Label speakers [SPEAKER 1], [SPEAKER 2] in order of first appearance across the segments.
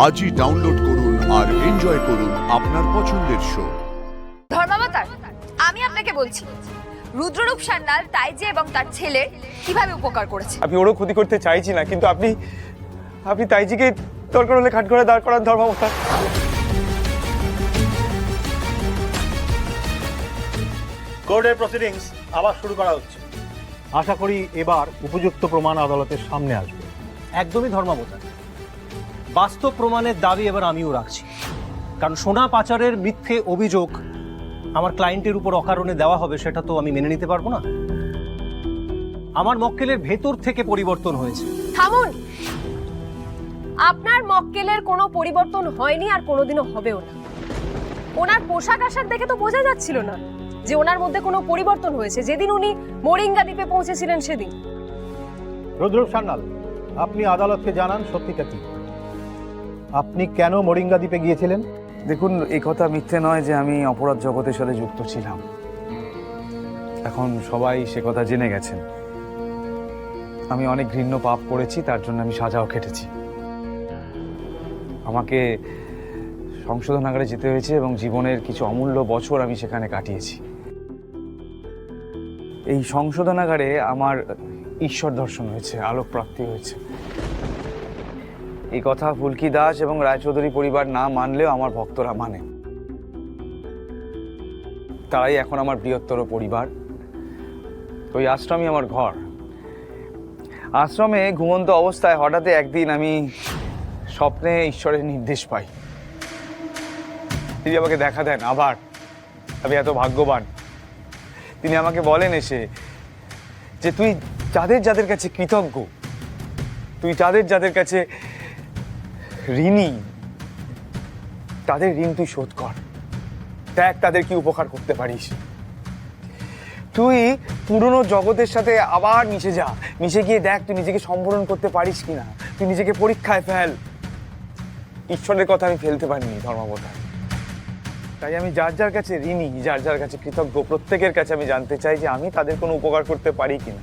[SPEAKER 1] আজই ডাউনলোড করুন আর এনজয় করুন আপনার পছন্দের শো।
[SPEAKER 2] ধর্মাবতার, আমি আপনাকে বলছি রুদ্ররূপ সান্যাল তাইজি এবং তার ছেলে কিভাবে উপকার করেছে।
[SPEAKER 3] আমি ওরও ক্ষতি করতে চাইছি না, কিন্তু আপনি তাইজিকে দরকার হলে কাঠগড়ায় দাঁড় করান ধর্মাবতার।
[SPEAKER 4] কোর্টের প্রসিডিংস আবার শুরু করা হচ্ছে। আশা করি এবার উপযুক্ত প্রমাণ আদালতের সামনে আসবে।
[SPEAKER 5] একদমই ধর্মাবতার, বাস্তব প্রমাণের দাবি এবার আমিও রাখছি। কারণ সোনা পাচারের মিথ্যে অভিযোগ আমার ক্লায়েন্টের উপর অকারণে দেওয়া হবে, সেটা তো আমি মেনে নিতে পারবো না। আমার মক্কেলের ভেতর থেকে পরিবর্তন হয়েছে।
[SPEAKER 6] থামুন, আপনার মক্কেলের কোনো পরিবর্তন হয়নি আর কোনোদিনও হবেও না। ওনার পোশাক আশাক দেখে তো বোঝা যাচ্ছিল না যে ওনার মধ্যে কোনো পরিবর্তন হয়েছে যেদিন উনি মোরিঙ্গা দ্বীপে পৌঁছেছিলেন সেদিন।
[SPEAKER 4] রুদ্ররূপ সান্যাল, আপনি আদালতকে জানান সত্যিটা কি। আপনি কেন মোরিঙ্গা দ্বীপে গিয়েছিলেন?
[SPEAKER 3] দেখুন, এই কথা মিথ্যে নয় যে আমি অপরাধ জগতের সাথে যুক্ত ছিলাম। এখন সবাই সে কথা জেনে গেছেন। আমি অনেক ঘৃণ্য পাপ করেছি, তার জন্য আমি সাজাও খেটেছি। আমাকে সংশোধনাগারে যেতে হয়েছে এবং জীবনের কিছু অমূল্য বছর আমি সেখানে কাটিয়েছি। এই সংশোধনাগারে আমার ঈশ্বর দর্শন হয়েছে, আলোক প্রাপ্তি হয়েছে। এই কথা ফুলকি দাস এবং রায়চৌধুরী পরিবার না মানলেও আমার ভক্তরা মানে। তারাই এখন আমার বৃহত্তর পরিবার। ওই আশ্রমই আমার ঘর। আশ্রমে ঘুমন্ত অবস্থায় হঠাৎ একদিন আমি স্বপ্নে ঈশ্বরের নির্দেশ পাই। তিনি আমাকে দেখা দেন আবার। আমি এত ভাগ্যবান। তিনি আমাকে বলেন এসে যে তুই যাদের কাছে কৃতজ্ঞ, তুই যাদের কাছে ঋণী, তাদের ঋণ তুই শোধ কর। দেখ তাদের কি উপকার করতে পারিস। তুই পুরনো জগতের সাথে আবার মিশে গিয়ে দেখ তুই নিজেকে সম্বরণ করতে পারিস কিনা। তুই নিজেকে পরীক্ষায় ফেল। ঈশ্বরের কথা আমি ফেলতে পারিনি ধর্মাবতার। তাই আমি যার কাছে ঋণী, যার কাছে কৃতজ্ঞ, প্রত্যেকের কাছে আমি জানতে চাই যে আমি তাদের কোনো উপকার করতে পারি কিনা।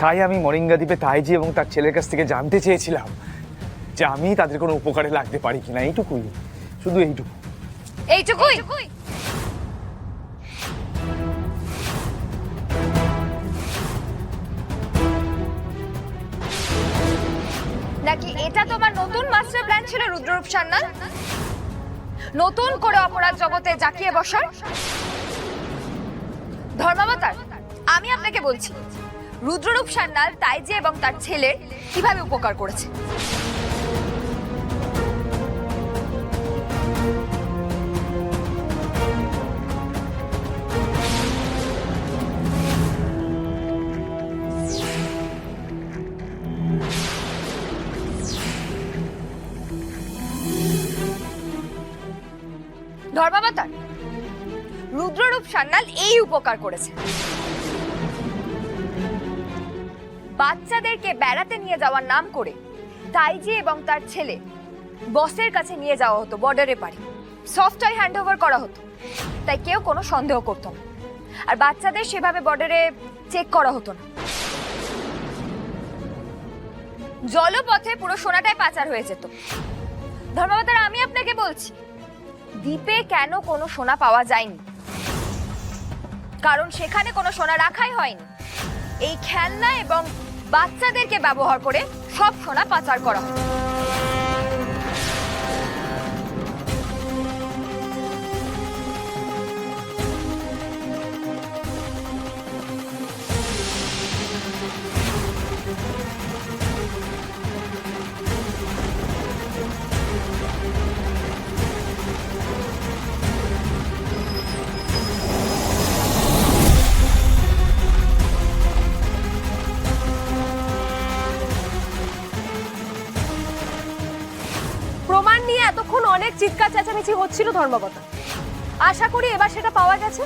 [SPEAKER 3] তাই আমি মোরিঙ্গা দ্বীপে তাইজি এবং তার ছেলের কাছ থেকে জানতে চেয়েছিলাম যে আমি তাদের কোনো উপকারে লাগতে পারি কিনা। এইটুকুই, শুধু এইটুকুই।
[SPEAKER 2] নাকি এটা তোমার নতুন মাস্টার প্ল্যান ছিল রুদ্ররূপ সান্যাল? নতুন করে অপরাধ জগতে জাকিয়ে বসার? ধর্মাবতার, আমি আপনাকে বলছি রুদ্ররূপ সান্যাল তাইজি এবং তার ছেলে কিভাবে উপকার করেছে। ধর্মাবতার, রুদ্ররূপ সান্যাল এই উপকার করেছে। বাচ্চাদেরকে বেড়াতে নিয়ে যাওয়ার নাম করে তাইজি এবং তার ছেলে বসের কাছে নিয়ে যাওয়া হতো বর্ডারে পারে। সফট টয় হ্যান্ড ওভার করা হতো, তাই কেউ কোনো সন্দেহ করতো না। আর বাচ্চাদের সেভাবে বর্ডারে চেক করা হতো না। জলপথে পুরো সোনাটাই পাচার হয়ে যেত। ধর্মাবতার, আমি আপনাকে বলছি দ্বীপে কেন কোনো সোনা পাওয়া যায়নি, কারণ সেখানে কোনো সোনা রাখাই হয়নি। এই খেলনা এবং বাচ্চাদেরকে ব্যবহার করে সব সোনা পাচার করা হয়।
[SPEAKER 6] প্রমাণ নিয়ে এতক্ষণ অনেক চিৎকার চেঁচামেচি হচ্ছিল ধর্মকথা। আশা করি এবার সেটা পাওয়া গেছে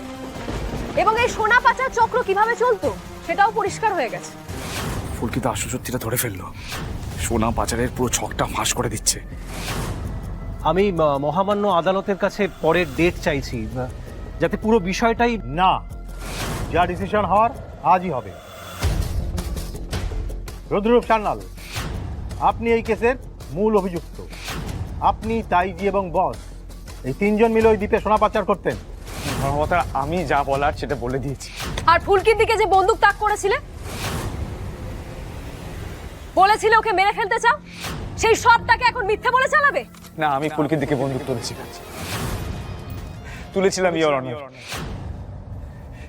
[SPEAKER 6] এবং এই সোনা পাচার চক্র কিভাবে চলতো সেটাও পরিষ্কার হয়ে গেছে।
[SPEAKER 3] ফুলকি তো আসল সত্যিটা ধরে ফেললো। সোনা পাচারের পুরো ছকটা ফাঁস করে দিচ্ছে।
[SPEAKER 5] আমি মহামান্য আদালতের কাছে পরের ডেট চাইছি, যাতে পুরো বিষয়টাই
[SPEAKER 4] না, যা ডিসিশন হওয়ার আজই হবে। রুদ্ররূপ সান্যাল, আপনি এই কেসের মূল অভিযুক্ত আপনি, তাইজি এবং বস, এই তিনজন মিলে ওই দ্বীপে সোনা পাচার করতেন।
[SPEAKER 3] ধর্মবতার আমি যা বলার সেটা বলে দিয়েছি।
[SPEAKER 6] আর ফুলকির দিকে যে বন্দুক তাক করেছিলে, বলেছিলে ওকে মেরে ফেলতে চাও, সেই সবটাকে এখন মিথ্যে বলে চালাবে?
[SPEAKER 3] না, আমি ফুলকির দিকে বন্দুক তুলেছিলাম ইওর অনার,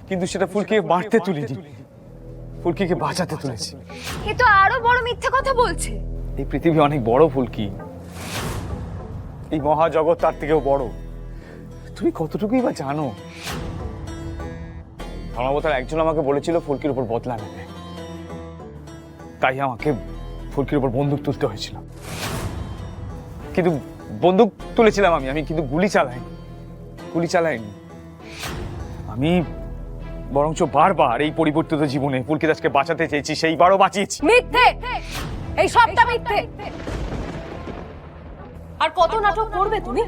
[SPEAKER 3] কিন্তু সেটা ফুলকিকে মারতে তুলিনি, ফুলকিকে বাঁচাতে তুলেছি।
[SPEAKER 2] এ তো আরো বড় মিথ্যে কথা বলছে।
[SPEAKER 3] এই পৃথিবী অনেক বড় ফুলকি, এই মহাজগৎ তার থেকেও বড়। তুমি কতটুকুই বা জানো? ধর্মবতার একজন আমাকে বলেছিল ফুলকির উপর বদলা নেবে, তাই আমাকে ফুলকির উপর বন্দুক তুলতে হয়েছিল। কিন্তু বন্দুক তুলেছিলাম আমি কিন্তু গুলি চালাইনি। আমি বরঞ্চ বারবার এই পরিবর্তিত জীবনে ফুলকি দাসকে বাঁচাতে চেয়েছি, সেইবারও বাঁচিয়েছি।
[SPEAKER 6] মিথ্যে, এই সবটা মিথ্যে। আর কত নাটক করবে তুমি?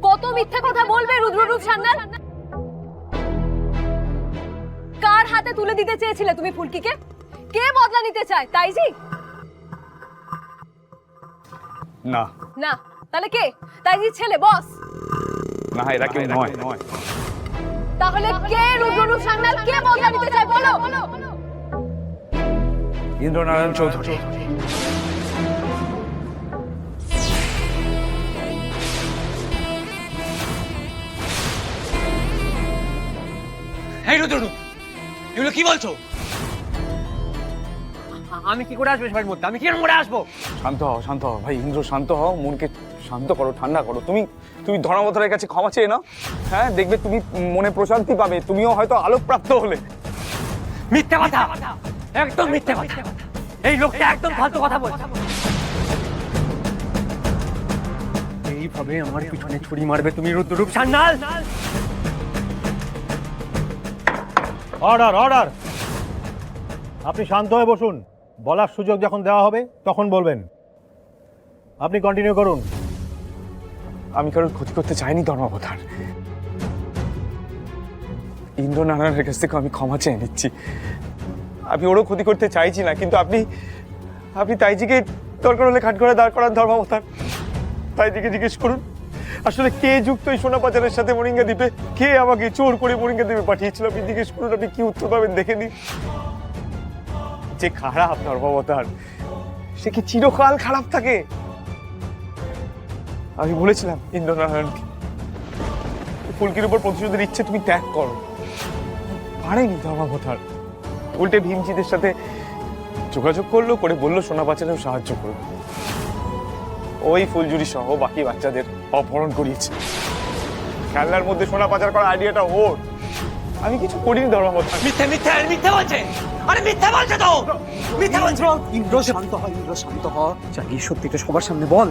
[SPEAKER 6] কত মিথ্যে কথা বলবে রুদ্ররূপ সান্যাল? কার হাতে তুলে দিতে চেয়েছিলে তুমি ফুলকিকে? কে বদলা নিতে চায়, তাইজি?
[SPEAKER 3] না
[SPEAKER 6] না, তাহলে কে? তাইজির ছেলে বস?
[SPEAKER 3] না, এরা কেউ নয়।
[SPEAKER 6] তাহলে কে রুদ্ররূপ সান্যাল? কে বদলা নিতে চায় বলো?
[SPEAKER 3] ইন্দ্রনারায়ণ চৌধুরী।
[SPEAKER 7] এই রুদ্ররূপ, এগুলো কি বলছো? আমি কি করে আসবো এসবের মধ্যে? আমি কিরকম করে আসবো?
[SPEAKER 3] শান্ত হও ভাই ইন্দ্র, শান্ত হও, মনকে শান্ত করো, ঠান্ডা করো। তুমি ধর্মবতারের কাছে ক্ষমা চেয়ে নাও। হ্যাঁ, দেখবে তুমি মনে প্রশান্তি পাবে, তুমিও হয়তো আলোকপ্রাপ্ত হলে।
[SPEAKER 7] মিথ্যে কথা, একদম মিথ্যে কথা। এই লোকটা একদম ফালতু কথা বলছে। এইভাবে আমার পিছনে ছুরি মারবে তুমি রুদ্ররূপ সান্যাল?
[SPEAKER 4] Order, order. আপনি শান্ত হয়ে বসুন, বলার সুযোগ যখন দেওয়া হবে তখন বলবেন। আপনি কন্টিনিউ করুন।
[SPEAKER 3] আমি কারোর ক্ষতি করতে চাইনি ধর্মবতার। ইন্দ্রনারায়ণের কাছ থেকে আমি ক্ষমা চেয়ে নিচ্ছি। আমি ওরও ক্ষতি করতে চাইছি না, কিন্তু আপনি তাইজিকে দরকার হলে কাঠগড়ায় দাঁড় করান ধর্মবতার। তাইজিকে জিজ্ঞেস করুন আসলে কে যুক্ত এই সোনা পাচারের সাথে মরিঙ্গা দ্বীপে, কে আমাকে চোর করে মরিঙ্গা দ্বীপে পাঠিয়েছিল। আপনি জিজ্ঞেস করুন, আপনি কি উত্তর পাবেন দেখে নিন। যে খারাপ ধর্মবতার, সে কি চিরকাল খারাপ থাকে? আমি বলেছিলাম ইন্দ্রনারায়ণকে ফুলকির উপর প্রতিশোধের ইচ্ছে তুমি ত্যাগ করো, পারেনি ধর্মবতার। উল্টে ভীমজিদের সাথে যোগাযোগ করলো, করে বললো সোনা পাচারেও সাহায্য করবে। ওই ফুলজুরি সহ বাকি বাচ্চাদের অপহরণ করিয়েছে। খেলনার মধ্যে সোনা পাচার করার আইডিয়াটা ওর, আমি কিছু করিনি ধর্মবতার।
[SPEAKER 7] মিথ্যে মিথ্যে আর মিথ্যে বলছে। আরে মিথ্যে বলছে তো, মিথ্যে বলছে।
[SPEAKER 8] ইন্দ্র শান্ত হ, ইন্দ্র শান্ত হ। চালিয়ে সত্যিটা সবার সামনে বল।